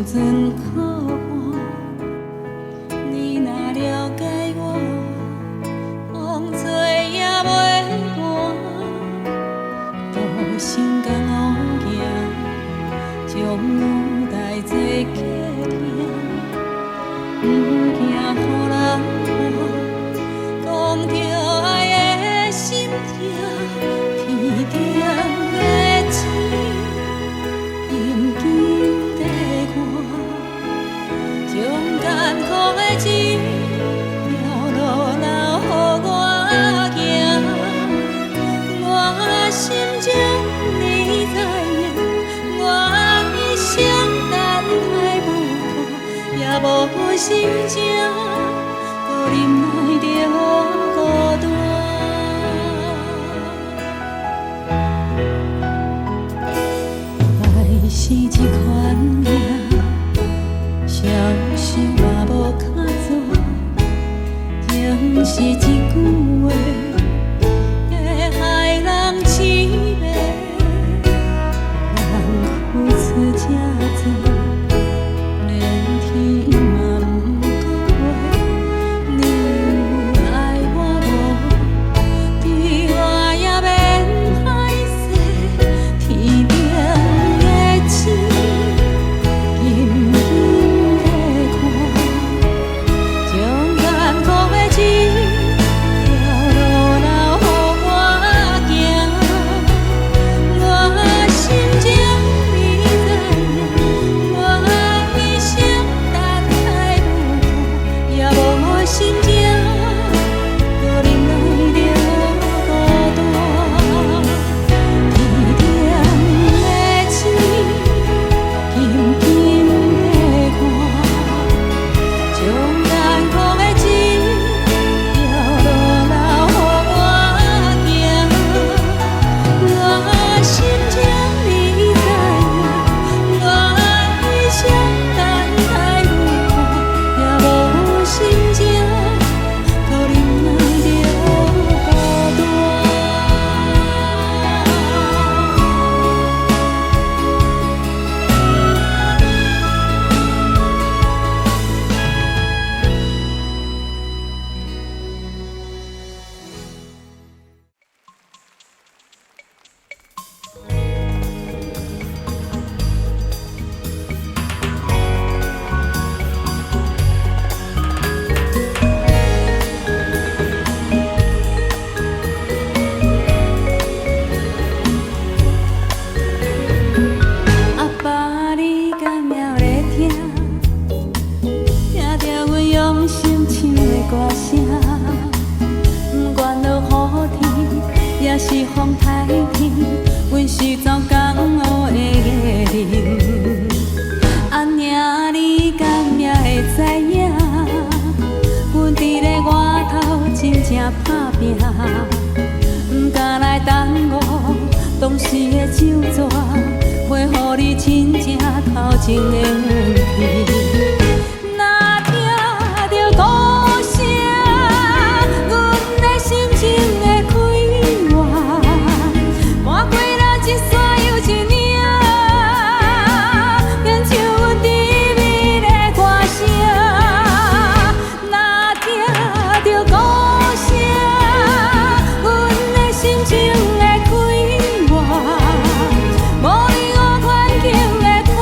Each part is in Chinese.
船靠岸。你若了解我，风吹也袂寒。渡心间乌行，将有代做客行，不惊予人看，讲着爱的心痛。天顶的星，阴晴地寒，将艰苦的情条路留予我行。我心情你知影，我一生等待无看，也无心情，搁忍耐着孤单。爱是一款命，消息嘛无较早，情是一句话，会害人痴迷。人付出这多，连天嘛不搁回。你有爱我无？对我也免害羞。天顶的星，阴晴地看，将艰苦的情条路留予我行。我心情你知影，我一生等待无看，也无心情，搁忍耐着孤单。天顶的星，阴晴地看，将艰苦的情条路留予我行。我心情你知影，我一生等待无看，也无心情，搁忍耐着孤单。阿爸，你敢也有咧听？听着阮用心唱的歌声，不管落雨天，也是风台天，阮是走江湖的艺人。安尔，你敢也会知影？阮伫咧外头真正打拼，不敢来等我当时的酒蛇，陪予你亲情头前的怨气。若听着鼓声，阮的心情会开外，搬过了一山又一岭，变唱阮甜蜜的歌声。若听着鼓声，阮的心情会开外，无你我款求的看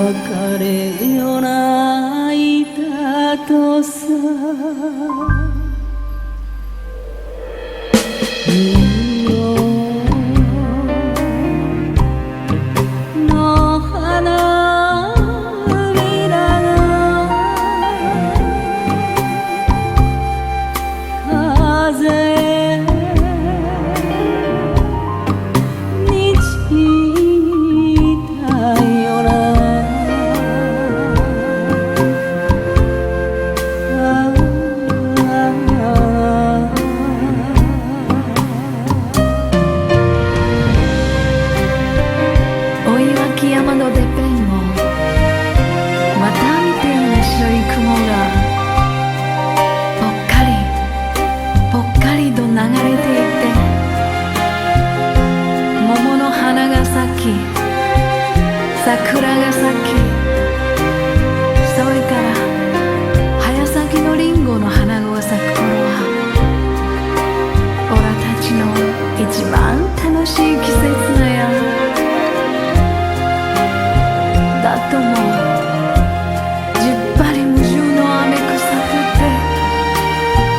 別れよ泣いたとさの花びらが風に散ったよな山のてっぺんをまた見て白い雲がぽっかりと流れていって桃の花が咲き桜が咲きそれから早咲きのリンゴの花が咲く頃はオラたちの一番楽しい季節だよだともじっぱり無重の雨草降って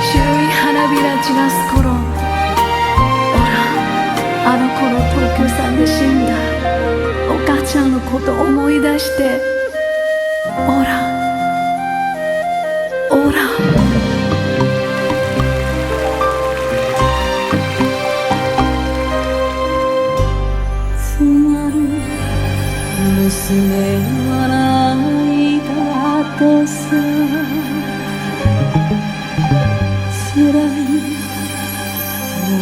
白い花びら散らす頃おらあの頃東京さんで死んだお母ちゃんのこと思い出しておら娘は泣いたとさ辛い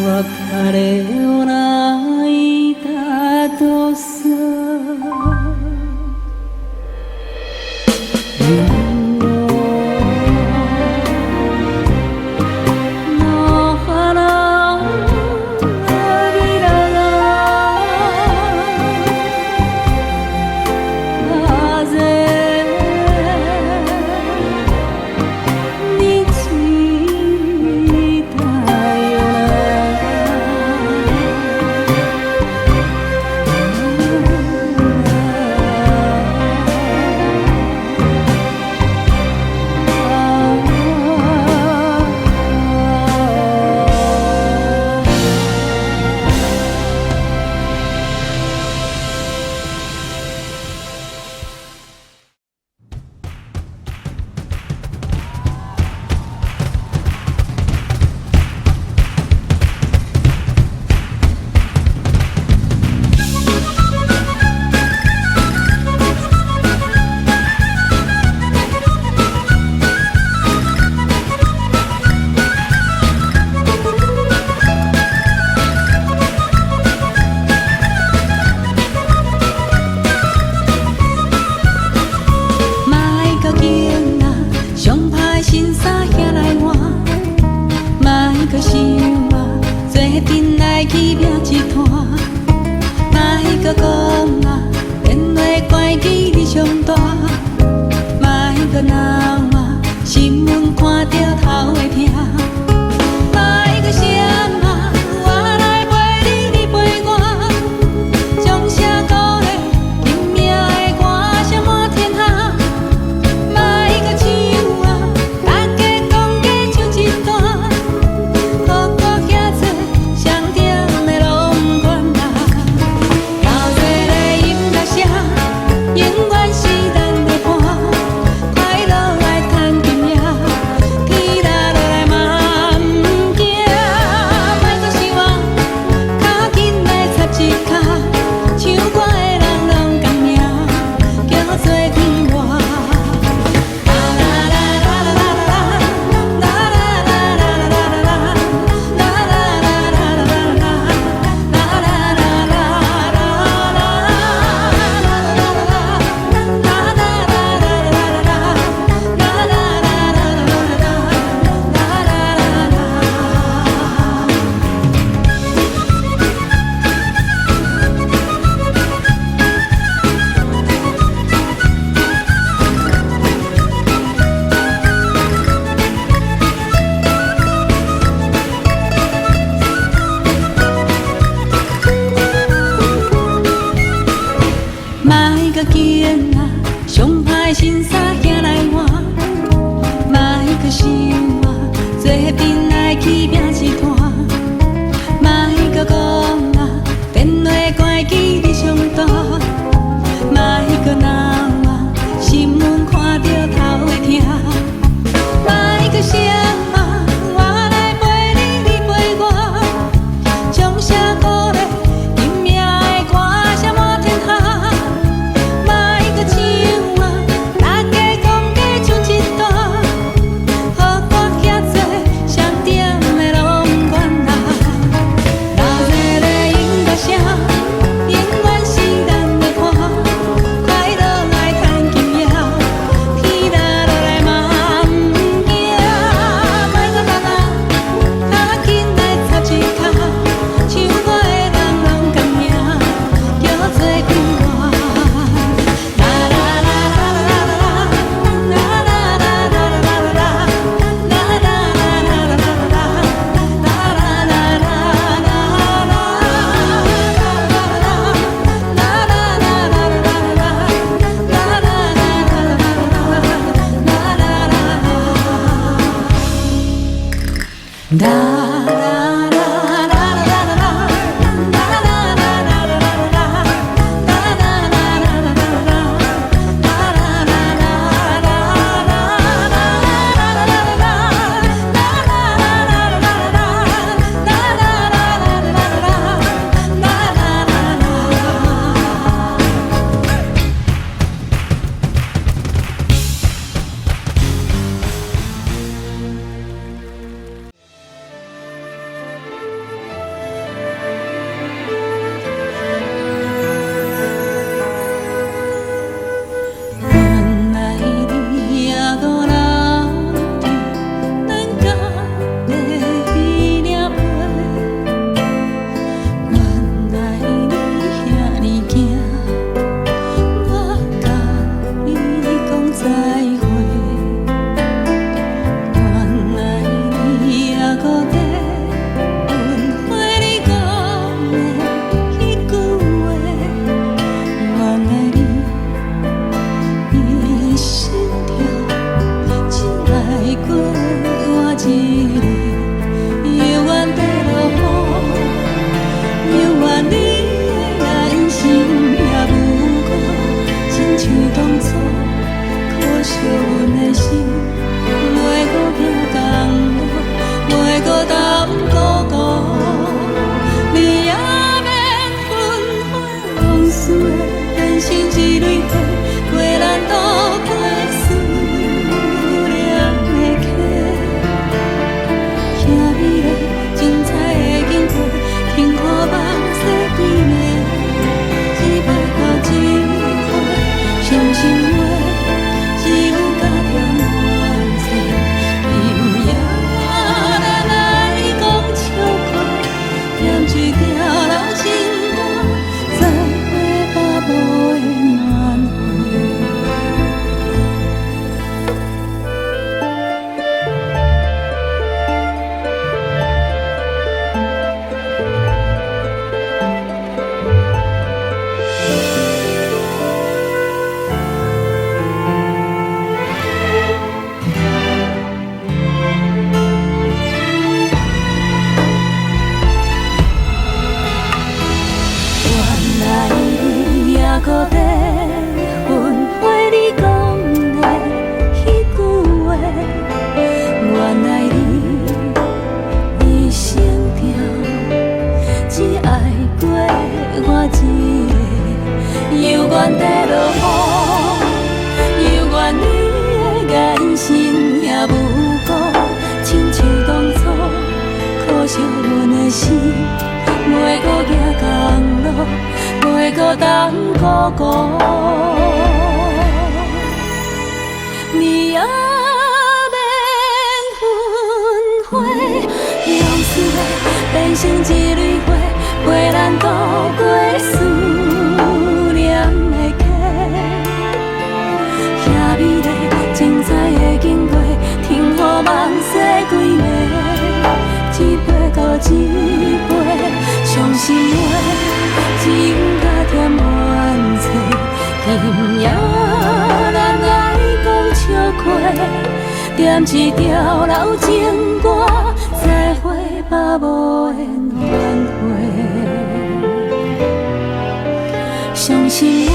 別れを泣いたとさ掠一摊，莫搁讲啊，电话关机你上大，莫搁闹啊，新闻看着头会痛，莫搁想啊，我来陪你，你陪我，将声鼓励，拼命的歌声满天下，莫搁唱啊，大家讲假唱一段，予我遐多上甜的拢管啦。闹热的音乐声，永远是咱的伴，快乐来弹琴呀，天塌落来嘛毋惊，莫搁想我，脚紧来插一脚，唱歌的人拢共命，叫做天外。莫搁惊啊，上歹心衫行来换，莫搁想啊，做阵来去拼一摊，莫搁讲啊，电话关机你上大，莫搁闹啊，新闻看着头会痛，莫搁想啊，我来陪你，你陪我，将声鼓励，拼命的歌声满天下。唱啊，大家讲假唱一段，予我遐多上点的拢管啦。闹热的音乐声，永远是咱的伴，快乐来弹琴呀，天塌落来嘛毋惊，莫搁担啊，脚紧来插一脚，唱歌的人拢共命，叫做天外。愿地落雨，犹原你的眼神也无辜，亲像当初可惜阮的心，袂搁行同路，袂搁当孤孤。你也免纷花，用思的变成一蕊花，陪咱度过思念的溪。遐美丽精彩的经过，天雨梦醒几暝，一杯搁一杯，伤心话只有加添怨嗟，今夜咱爱讲笑话，点一条老情歌，再会吧无缘挽回。伤心话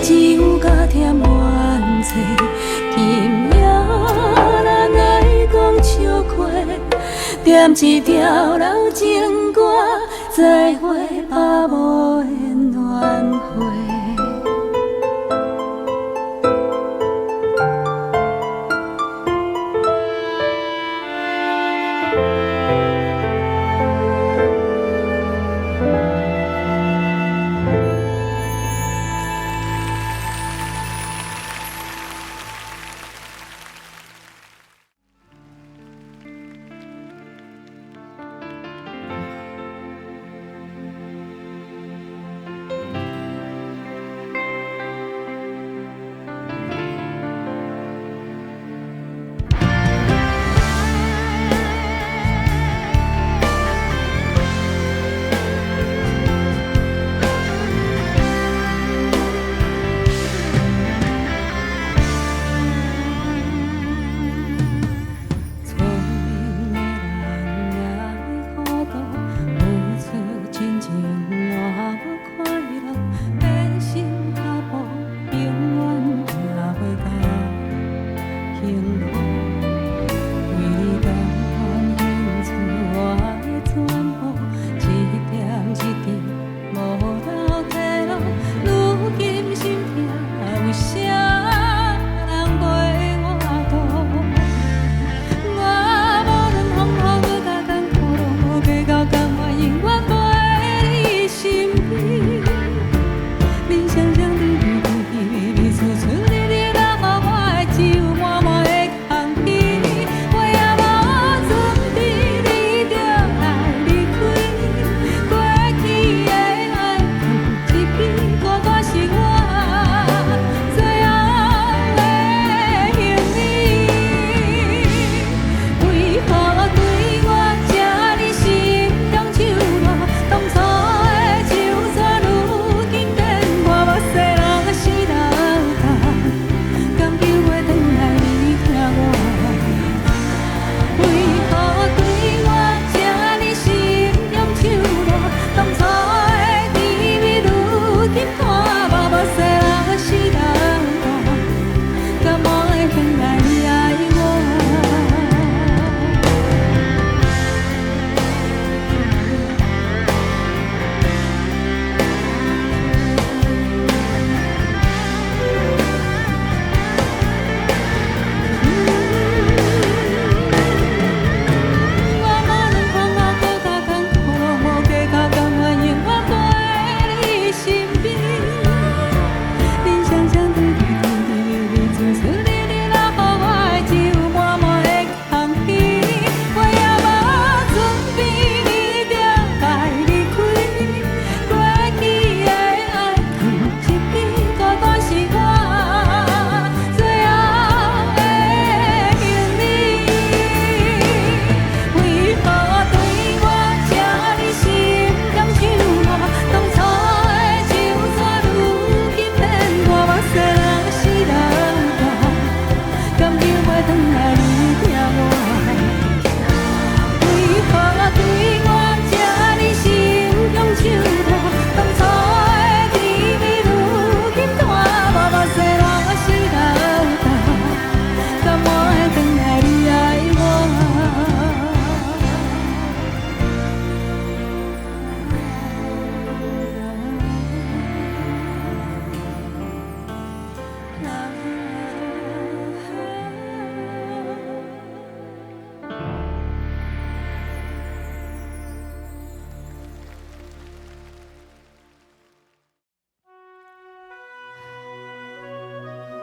只有加添怨嗟，今夜咱爱讲笑话，点一条老情歌，再会吧无缘挽回。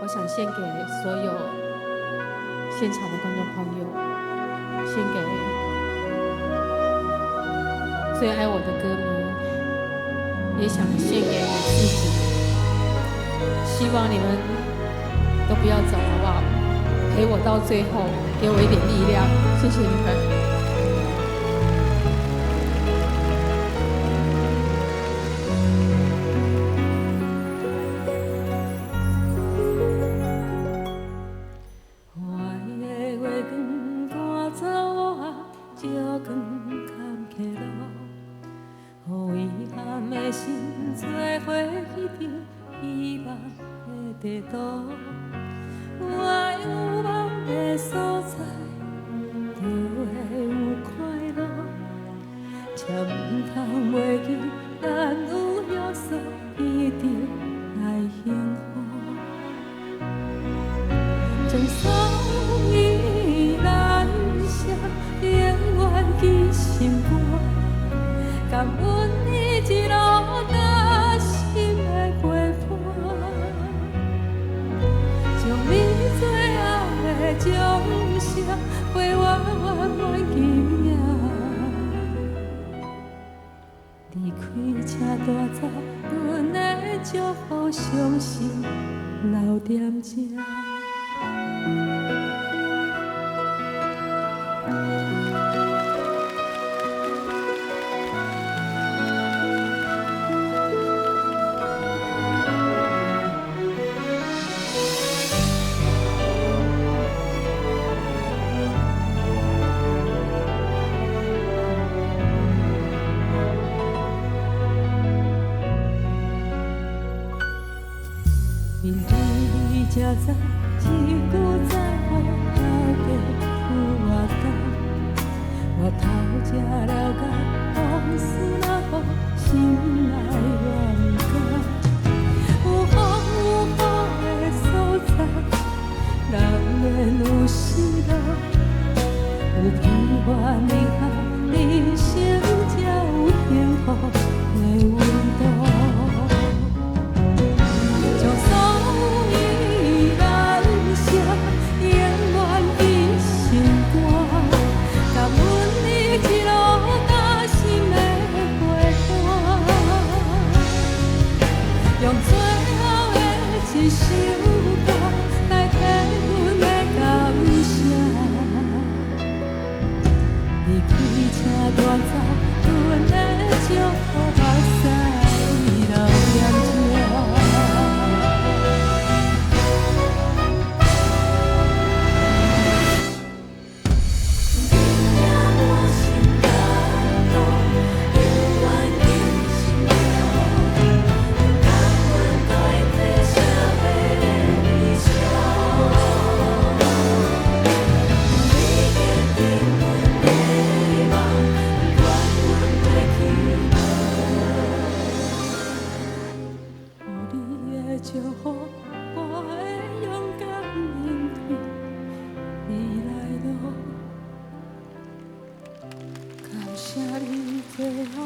我想献给所有现场的观众朋友，献给最爱我的歌迷，也想献给我自己。希望你们都不要走，好不好？陪我到最后，给我一点力量，谢谢你们。的心做伙去着希望的地图，我有梦的所在，就会有快乐。却唔通袂记，咱有约束，一定爱幸福。将所以咱声永远记心肝，感恩你一路。掌声陪我弯弯今夜，离开车大走，阮的祝福伤心留踮这。面对你才知，一句再会到底有偌重。我头才了解，往事若无心内怨叹。有风有雨的所在，难免有失落。有变化的后，人生才有幸福的温度。用最后的一首歌来替阮的感谢，离开车大走，阮的祝福目屎流踮这。祝福我会勇敢面对未来路，感谢你最后。